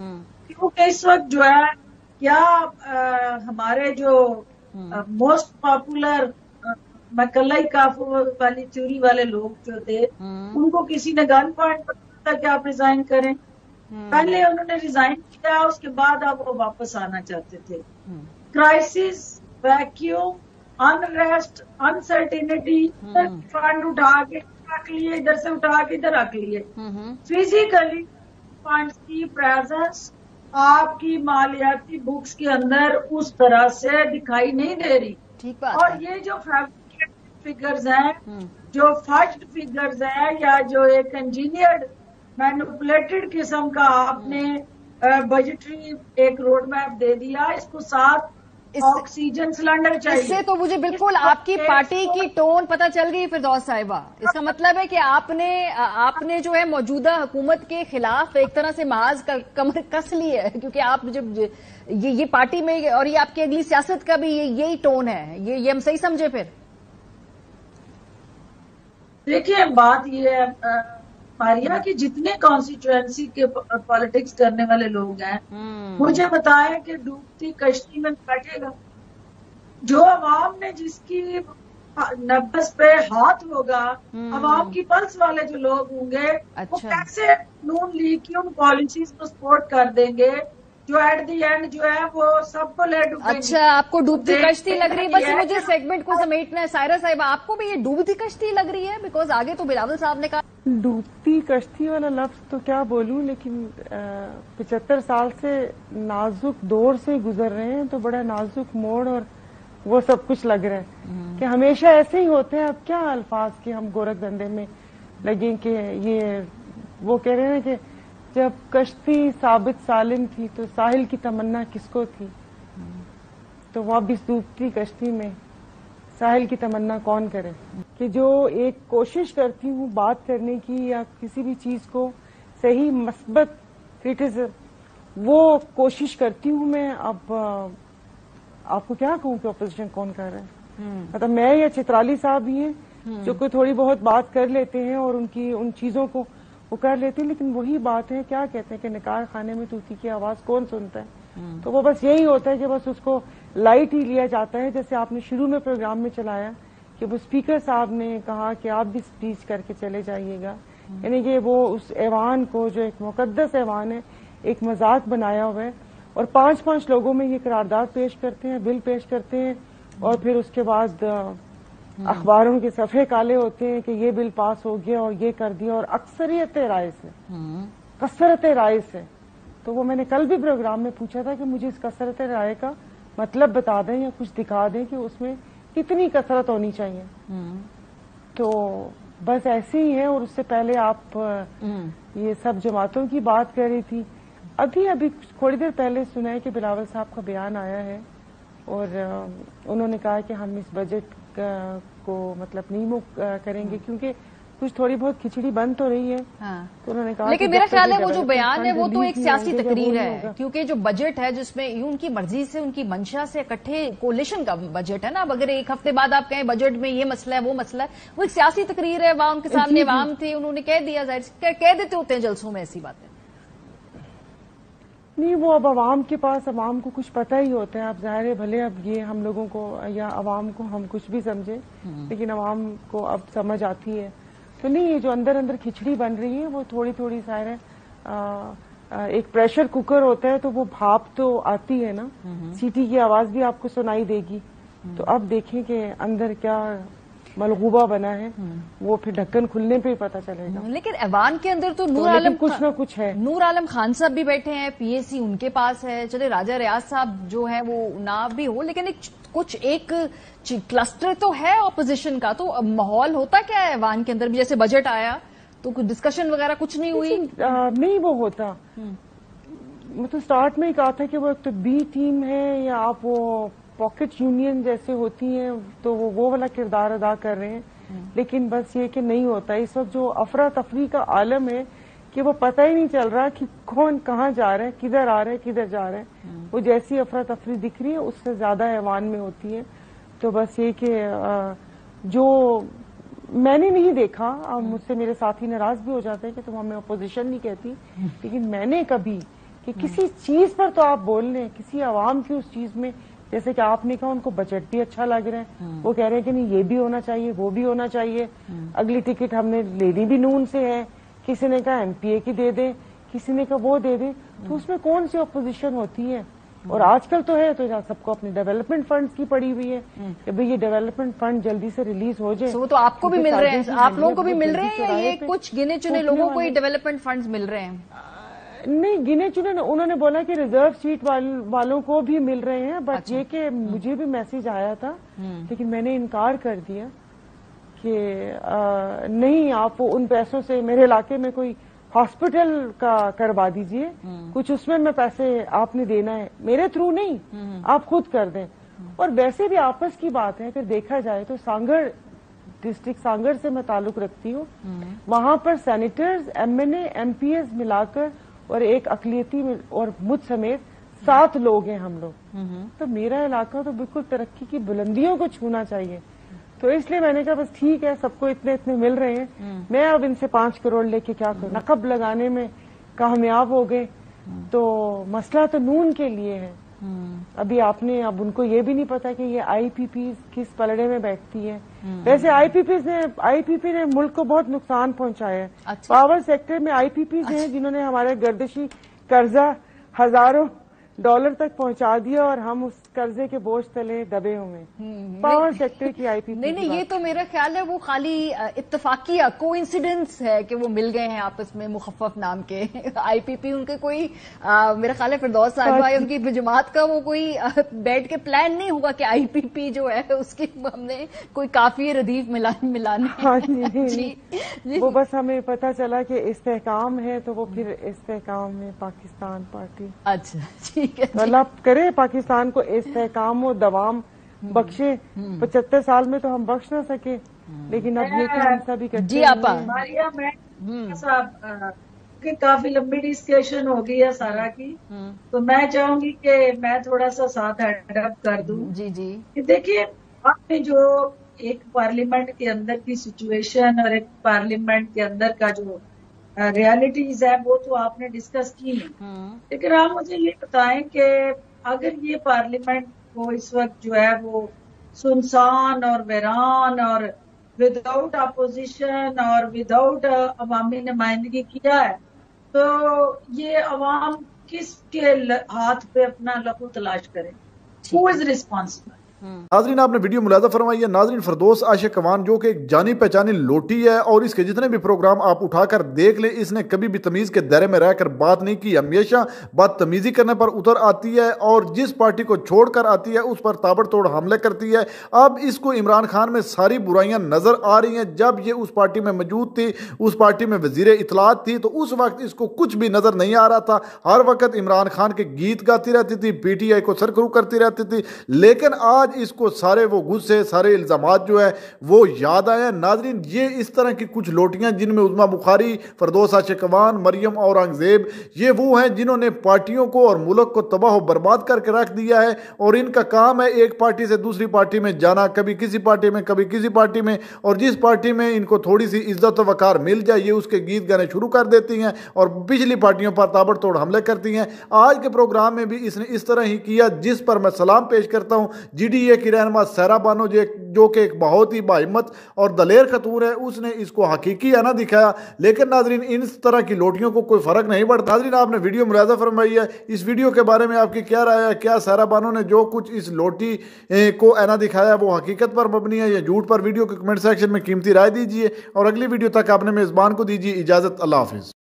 کیونکہ اس وقت جو ہے کیا ہمارے جو موسٹ پاپولر مکئی کافو والی تھیوری والے لوگ جو تھے ان کو کسی نے گن پوائنٹ پر تھا کہ آپ ریزائن کریں. پہلے انہوں نے ریزائن کیا, اس کے بعد اب وہ واپس آنا چاہتے تھے. Crisis, vacuum, unrest, uncertainty, fund اٹھا کے رکھ لیے, ادھر سے اٹھا کے ادھر رکھ لیے. فزیکلی فنڈس کی پریزنس آپ کی مالیاتی بکس کے اندر اس طرح سے دکھائی نہیں دے رہی. اور یہ جو فگرز ہیں, جو فجڈ فگرز ہیں, یا جو ایک انجینئرڈ مینوپولیٹڈ قسم کا آپ نے بجٹری ایک روڈ میپ دے دیا, اس کو ساتھ آکسیجن سلنڈر چاہیے. اس سے تو مجھے بالکل آپ کی پارٹی کی ٹون پتہ چل گئی فردوس صاحبہ. اس کا مطلب ہے کہ آپ نے جو ہے موجودہ حکومت کے خلاف ایک طرح سے محاذ کمر کس لی ہے, کیونکہ آپ جب یہ پارٹی میں اور یہ آپ کی اگلی سیاست کا بھی یہی ٹون ہے. یہ ہم صحیح سمجھے پھر؟ دیکھیے بات یہ ہے ماریا کہ جتنے کانسٹیچوئنسی کے پالیٹکس کرنے والے لوگ ہیں, مجھے بتائیں کہ ڈوبتی کشتی میں بیٹھے گا جو عوام نے جس کی نبض پہ ہاتھ ہوگا, عوام کی پلس والے جو لوگ ہوں گے وہ کیسے نون لیگ کی ان پالیسیز کو سپورٹ کر دیں گے جو ایٹ دی اینڈ جو ہے وہ سب کو لے ڈوبیں گے. اچھا, آپ کو ڈوبتی کشتی لگ رہی ہے. بس مجھے سیگمنٹ کو سمیٹنا ہے. سائرہ صاحبہ, آپ کو بھی یہ ڈوبتی کشتی لگ رہی ہے؟ بیکاز آگے تو بلاول صاحب نے کہا ڈوبتی کشتی والا لفظ تو کیا بولوں, لیکن 75 سال سے نازک دور سے گزر رہے ہیں تو بڑا نازک موڑ اور وہ سب کچھ لگ رہا ہے کہ ہمیشہ ایسے ہی ہوتے ہیں. اب کیا الفاظ کے ہم گورکھ دھندے میں لگیں کہ یہ وہ کہہ رہے ہیں کہ جب کشتی ثابت سالم تھی تو ساحل کی تمنا کس کو تھی, تو وہ اب اس ڈوبتی کشتی میں ساحل کی تمنا کون کرے. کہ جو ایک کوشش کرتی ہوں بات کرنے کی یا کسی بھی چیز کو صحیح مثبت کریٹیزم وہ کوشش کرتی ہوں میں. اب آپ کو کیا کہوں کہ اپوزیشن کون کر رہا ہے, مطلب میں یا چترالی صاحب ہی ہیں جو کوئی تھوڑی بہت بات کر لیتے ہیں اور ان چیزوں کو وہ کر لیتے ہیں, لیکن وہی بات ہے کیا کہتے ہیں کہ نکاح خانے میں طوطی کی آواز کون سنتا ہے. تو وہ بس یہی ہوتا ہے کہ بس اس کو لائٹ ہی لیا جاتا ہے, جیسے آپ نے شروع میں پروگرام میں چلایا کہ وہ اسپیکر صاحب نے کہا کہ آپ بھی اسپیچ کر کے چلے جائیے گا, یعنی کہ وہ اس ایوان کو جو ایک مقدس ایوان ہے ایک مذاق بنایا ہوا ہے, اور 5 لوگوں میں یہ قرارداد پیش کرتے ہیں, بل پیش کرتے ہیں, اور پھر اس کے بعد اخباروں کے صفحے کالے ہوتے ہیں کہ یہ بل پاس ہو گیا اور یہ کر دیا, اور اکثریت رائے سے کثرت رائے سے. تو وہ میں نے کل بھی پروگرام میں پوچھا تھا کہ مجھے اس کثرت رائے کا مطلب بتا دیں یا کچھ دکھا دیں کہ اس میں کتنی کثرت ہونی چاہیے. تو بس ایسے ہی ہے. اور اس سے پہلے آپ یہ سب جماعتوں کی بات کر رہی تھی. ابھی تھوڑی دیر پہلے سنا ہے کہ بلاول صاحب کا بیان آیا ہے اور انہوں نے کہا کہ ہم اس بجٹ کو مطلب نہیں کریں گے کیونکہ کچھ تھوڑی بہت کھچڑی بن تو رہی ہے. تو انہوں نے کہا لیکن میرا خیال ہے وہ جو بیان ہے وہ تو ایک سیاسی تقریر ہے, کیونکہ جو بجٹ ہے جس میں ان کی مرضی سے ان کی منشا سے اکٹھے کولیشن کا بجٹ ہے نا. اب اگر ایک ہفتے بعد آپ کہیں بجٹ میں یہ مسئلہ ہے وہ مسئلہ ہے, وہ ایک سیاسی تقریر ہے. وہاں ان کے سامنے عوام تھی, انہوں نے کہہ دیا, ظاہر کہہ دیتے ہوتے ہیں جلسوں میں ایسی باتیں. نہیں, وہ اب عوام کے پاس عوام کو کچھ پتہ ہی ہوتا ہے. اب ظاہر ہے بھلے اب یہ ہم لوگوں کو یا عوام کو ہم کچھ بھی سمجھے, لیکن عوام کو اب سمجھ آتی ہے. تو نہیں, یہ جو اندر کھچڑی بن رہی ہے وہ تھوڑی ظاہر ہے ایک پریشر کوکر ہوتا ہے تو وہ بھاپ تو آتی ہے نا, سیٹی کی آواز بھی آپ کو سنائی دے گی. تو اب دیکھیں کہ اندر کیا ملغوبہ بنا ہے, وہ پھر ڈھکن کھلنے پہ ہی پتہ چلے گا. لیکن ایوان کے اندر تو کچھ نہ کچھ ہے. نور عالم خان صاحب بھی بیٹھے ہیں, پی اے سی ان کے پاس ہے. چلے راجہ ریاض صاحب جو ہے وہ نہ بھی ہو, لیکن کچھ ایک کلسٹر تو ہے اپوزیشن کا. تو ماحول ہوتا کیا ہے ایوان کے اندر بھی؟ جیسے بجٹ آیا تو کچھ ڈسکشن وغیرہ کچھ نہیں ہوئی؟ نہیں وہ ہوتا, مطلب سٹارٹ میں ہی کہا تھا کہ وہ ایک تو بی ٹیم ہے یا آپ وہ پاکٹ یونین جیسے ہوتی ہیں تو وہ والا کردار ادا کر رہے ہیں. لیکن بس یہ کہ نہیں ہوتا. اس وقت جو افراتفری کا عالم ہے کہ وہ پتہ ہی نہیں چل رہا کہ کون کہاں جا رہا ہے, کدھر آ رہا ہے, کدھر جا رہا ہے. وہ جیسی افراتفری دکھ رہی ہے اس سے زیادہ ایوان میں ہوتی ہے. تو بس یہ کہ جو میں نے نہیں دیکھا, مجھ سے میرے ساتھی ناراض بھی ہو جاتے ہیں کہ تم ہمیں اپوزیشن نہیں کہتی, لیکن میں نے کبھی کہ کسی چیز پر تو آپ بول لیں، کسی عوام کی اس چیز میں، جیسے کہ آپ نے کہا ان کو بجٹ بھی اچھا لگ رہا ہے، وہ کہہ رہے ہیں کہ نہیں یہ بھی ہونا چاہیے، وہ بھی ہونا چاہیے، اگلی ٹکٹ ہم نے لینی بھی نون سے ہے، کسی نے کہا ایم پی اے کی دے دیں، کسی نے کہا وہ دے دیں، تو اس میں کون سی اپوزیشن ہوتی ہے؟ اور آج کل تو ہے تو سب کو اپنے ڈیولپمنٹ فنڈز کی پڑی ہوئی ہے کہ بھئی یہ ڈیولپمنٹ فنڈ جلدی سے ریلیز ہو جائے. وہ تو آپ کو بھی مل رہے ہیں، آپ لوگوں کو بھی مل رہے ہیں یا یہ کچھ گنے چنے لوگوں کو ہی ڈیولپمنٹ فنڈز مل رہے ہیں؟ نہیں گنے چنے، انہوں نے بولا کہ ریزرو سیٹ والوں کو بھی مل رہے ہیں، بٹ یہ کہ مجھے بھی میسج آیا تھا لیکن میں نے انکار کر دیا کہ نہیں، آپ ان پیسوں سے میرے علاقے میں کوئی ہاسپٹل کا کروا دیجئے، کچھ اس میں پیسے آپ نے دینا ہے، میرے تھرو نہیں، آپ خود کر دیں. اور ویسے بھی آپس کی بات ہے، اگر دیکھا جائے تو سانگڑ ڈسٹرکٹ سانگڑ سے میں تعلق رکھتی ہوں، وہاں پر سینیٹرز، ایم این اے، ایم پی ایس ملا کر اور ایک اقلیتی اور مجھ سمیت 7 لوگ ہیں ہم لوگ. تو میرا علاقہ تو بالکل ترقی کی بلندیوں کو چھونا چاہیے، تو اس لیے میں نے کہا بس ٹھیک ہے، سب کو اتنے مل رہے ہیں، میں اب ان سے 5 کروڑ لے کے کیا کروں. نقب لگانے میں کامیاب ہو گئے تو مسئلہ تو نون کے لیے ہے. ابھی اب ان کو یہ بھی نہیں پتا کہ یہ آئی پی پی کس پلڑے میں بیٹھتی ہے. ویسے آئی پی پی نے ملک کو بہت نقصان پہنچایا ہے. پاور سیکٹر میں آئی پی پیز ہیں جنہوں نے ہمارے گردشی قرضہ ہزاروں ڈالر تک پہنچا دیا اور ہم اس قرضے کے بوجھ تلے دبے ہوئے. پاور سیکٹر کی آئی پی پی نہیں یہ تو میرا خیال ہے وہ خالی اتفاقیہ کو انسیڈنس ہے کہ وہ مل گئے ہیں آپس میں مخفف نام کے. آئی پی پی ان کے کوئی میرا خیال ہے فردوس صاحبہ ان کی جماعت کا وہ کوئی بیٹھ کے پلان نہیں ہوگا کہ آئی پی پی جو ہے اس کی ہم نے کوئی کافی ردیف ملانے. وہ بس ہمیں پتا چلا کہ استحکام ہے تو وہ پھر استحکام میں پاکستان پارٹی. اچھا ٹھیک ہے، اللہ کرے پاکستان کو استحکام و دوام بخشے. 75 سال میں تو ہم بخش نہ سکے لیکن اب یہ کہ ہم سبھی کرتے ہیں. جی آپا کہ کافی لمبی ڈسکشن ہو گئی ہے سارا کی، تو میں چاہوں گی کہ میں تھوڑا سا ساتھ ہینڈ اپ کر دوں. جی دیکھیے، آپ نے جو ایک پارلیمنٹ کے اندر کی سچویشن اور ایک پارلیمنٹ کے اندر کا جو ریالٹیز ہے وہ تو آپ نے ڈسکس کی ہیں، لیکن آپ مجھے یہ بتائیں کہ اگر یہ پارلیمنٹ کو اس وقت جو ہے وہ سنسان اور ویران اور وداؤٹ اپوزیشن اور وداؤٹ عوامی نمائندگی کیا ہے، تو یہ عوام کس کے ہاتھ پہ اپنا لہو تلاش کرے؟ ہو از ریسپانسبل؟ ناظرین آپ نے ویڈیو ملاحظہ فرمائی ہے. ناظرین فردوس عاشق اقوان جو کہ ایک جانی پہچانی لوٹی ہے اور اس کے جتنے بھی پروگرام آپ اٹھا کر دیکھ لیں، اس نے کبھی بھی تمیز کے دائرے میں رہ کر بات نہیں کی. ہمیشہ بات تمیزی کرنے پر اتر آتی ہے اور جس پارٹی کو چھوڑ کر آتی ہے اس پر تابڑ توڑ حملے کرتی ہے. اب اس کو عمران خان میں ساری برائیاں نظر آ رہی ہیں. جب یہ اس پارٹی میں موجود تھی، اس پارٹی میں وزیر اطلاعات تھی، تو اس وقت اس کو کچھ بھی نظر نہیں آ رہا تھا. ہر وقت عمران خان کے گیت گاتی رہتی تھی، پی ٹی آئی کو سرخرو کرتی رہتی تھی. لیکن آج اس کو سارے وہ غصے، سارے الزامات جو ہے وہ یاد آئے ہیں. ناظرین یہ اس طرح کی کچھ لوٹیاں جن میں عظمیٰ بخاری، فردوس عاشق اقوان، مریم اورنگزیب، یہ وہ ہیں جنہوں نے پارٹیوں کو اور ملک کو تباہ و برباد کر کے رکھ دیا ہے اور ان کا کام ہے ایک پارٹی سے دوسری پارٹی میں جانا، کبھی کسی پارٹی میں کبھی کسی پارٹی میں، اور جس پارٹی میں ان کو تھوڑی سی عزت و وقار مل جائے یہ اس کے گیت گانے شروع کر دیتی ہیں اور پچھلی پارٹیوں پر تابڑ توڑ حملے کرتی ہیں. آج کے پروگرام میں بھی اس نے اس طرح ہی کیا، جس پر میں سلام پیش کرتا ہوں جی ڈی اے کی رہنما سہرا بانو جو کہ ایک بہت ہی باہمت اور دلیر خاتون ہے. اس نے اس کو حقیقی آنا دکھایا. لیکن ناظرین اس طرح کی لوٹیوں کو کوئی فرق نہیں پڑتا. ناظرین آپ نے ویڈیو ملاحظہ فرمائی ہے، اس ویڈیو کے بارے میں آپ کی کیا رائے ہے؟ کیا سہرا بانو نے جو کچھ اس لوٹی کو آنا دکھایا وہ حقیقت پر مبنی ہے یا جھوٹ پر؟ ویڈیو کے کمنٹ سیکشن میں قیمتی رائے دیجیے اور اگلی ویڈیو تک اپنے میزبان کو دیجیے اجازت. اللہ حافظ.